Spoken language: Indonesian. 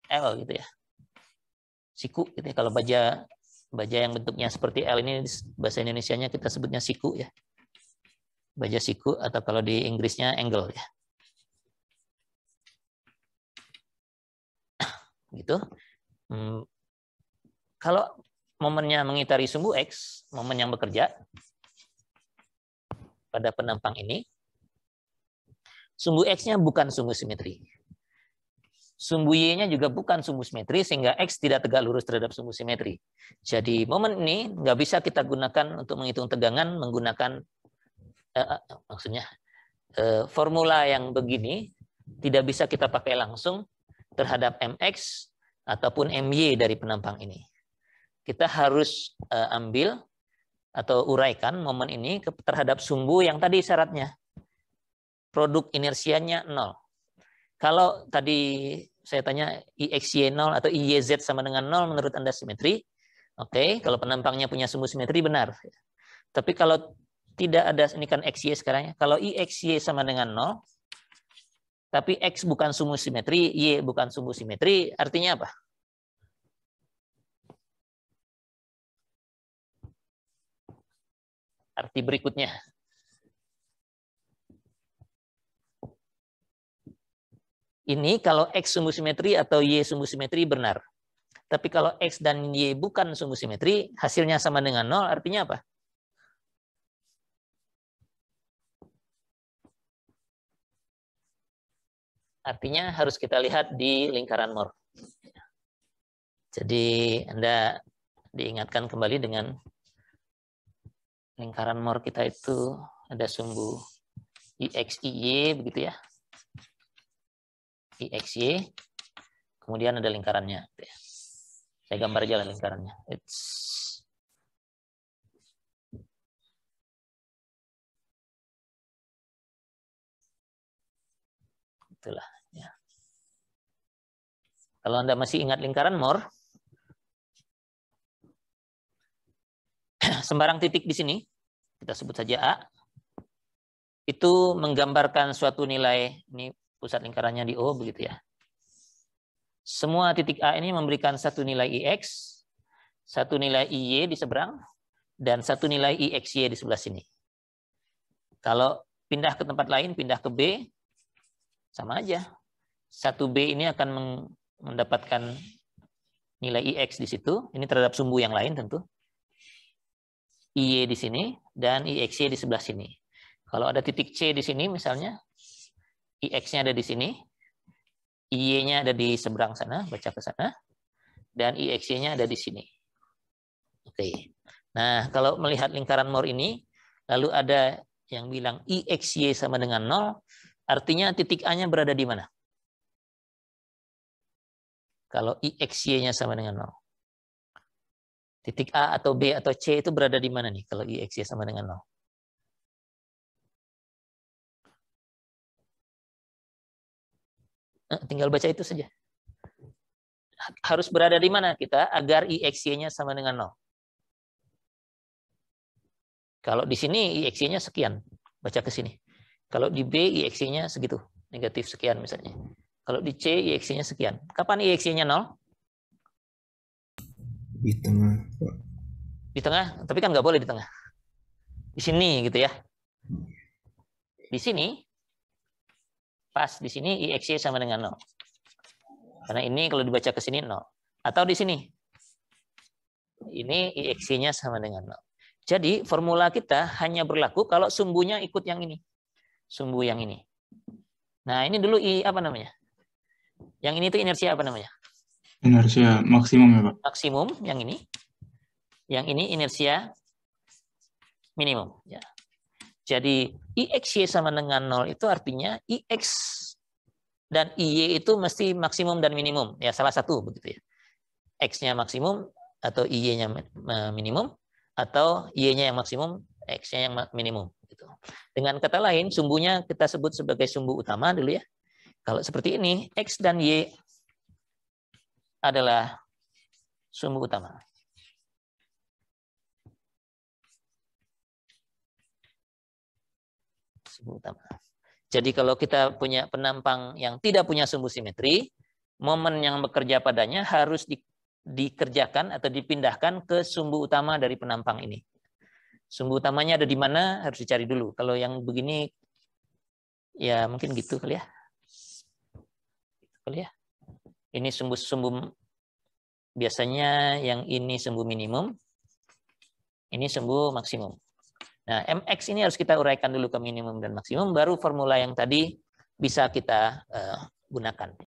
L gitu ya. Siku gitu ya. Kalau baja yang bentuknya seperti L ini bahasa Indonesianya kita sebutnya siku ya. Baja siku atau kalau di Inggrisnya angle ya. Gitu. Kalau momennya mengitari sumbu X, momen yang bekerja pada penampang ini, sumbu X-nya bukan sumbu simetri. Sumbu Y-nya juga bukan sumbu simetri, sehingga X tidak tegak lurus terhadap sumbu simetri. Jadi momen ini nggak bisa kita gunakan untuk menghitung tegangan menggunakan formula yang begini tidak bisa kita pakai langsung terhadap MX ataupun MY dari penampang ini. Kita harus ambil atau uraikan momen ini terhadap sumbu yang tadi syaratnya. Produk inersianya 0. Kalau tadi saya tanya IXY 0 atau IYZ sama dengan 0 menurut Anda simetri, oke, kalau penampangnya punya sumbu simetri benar. Tapi kalau tidak ada, ini kan XY sekarang ya, kalau IXY sama dengan 0, tapi X bukan sumbu simetri, Y bukan sumbu simetri, artinya apa? Arti berikutnya. Ini kalau X sumbu simetri atau Y sumbu simetri benar. Tapi kalau X dan Y bukan sumbu simetri, hasilnya sama dengan 0, artinya apa? Artinya harus kita lihat di lingkaran Moore. Jadi Anda diingatkan kembali dengan lingkaran Moore kita itu ada sumbu IX, IY, begitu ya. IXY, kemudian ada lingkarannya. Saya gambar aja lingkarannya. Itulah. Ya. Kalau Anda masih ingat lingkaran Moore, sembarang titik di sini, kita sebut saja A, itu menggambarkan suatu nilai, ini pusat lingkarannya di O, begitu ya. Semua titik A ini memberikan satu nilai IX, satu nilai IY di seberang, dan satu nilai IXY di sebelah sini. Kalau pindah ke tempat lain, pindah ke B, sama aja. Satu B ini akan mendapatkan nilai IX di situ, ini terhadap sumbu yang lain tentu. IY di sini, dan IXY di sebelah sini. Kalau ada titik C di sini misalnya, IX-nya ada di sini, IY-nya ada di seberang sana, baca ke sana, dan IXY-nya ada di sini. Oke. Nah, kalau melihat lingkaran Moore ini, lalu ada yang bilang IXY sama dengan 0, artinya titik A-nya berada di mana? Kalau IXY-nya sama dengan 0. Titik A atau B atau C itu berada di mana nih kalau IXY sama dengan 0? Tinggal baca itu saja. Harus berada di mana kita agar IXY-nya sama dengan 0? Kalau di sini IXY-nya sekian, baca ke sini. Kalau di B IXY-nya segitu, negatif sekian misalnya. Kalau di C IXY-nya sekian. Kapan IXY-nya 0? Di tengah, Pak. Di tengah, tapi kan nggak boleh di tengah. Di sini gitu ya. Di sini, pas di sini IXY sama dengan 0. Karena ini kalau dibaca ke sini 0. Atau di sini. Ini IXY-nya sama dengan 0. Jadi formula kita hanya berlaku kalau sumbunya ikut yang ini. Sumbu yang ini. Nah, ini dulu apa namanya? Yang ini tuh inersia apa namanya? Inersia maksimum ya, Pak? Maksimum yang ini. Yang ini inersia minimum. Ya. Jadi IXY sama dengan 0 itu artinya IX dan IY itu mesti maksimum dan minimum. Ya, salah satu begitu ya. X-nya maksimum atau IY-nya minimum, atau Y-nya yang maksimum, X-nya yang minimum. Gitu. Dengan kata lain, sumbunya kita sebut sebagai sumbu utama dulu ya. Kalau seperti ini, X dan Y adalah sumbu utama. Sumbu utama. Jadi kalau kita punya penampang yang tidak punya sumbu simetri, momen yang bekerja padanya harus dikerjakan atau dipindahkan ke sumbu utama dari penampang ini. Sumbu utamanya ada di mana harus dicari dulu. Kalau yang begini ya mungkin gitu kali ya. Ini sumbu biasanya yang ini sumbu minimum, ini sumbu maksimum. Nah, MX ini harus kita uraikan dulu ke minimum dan maksimum, baru formula yang tadi bisa kita gunakan.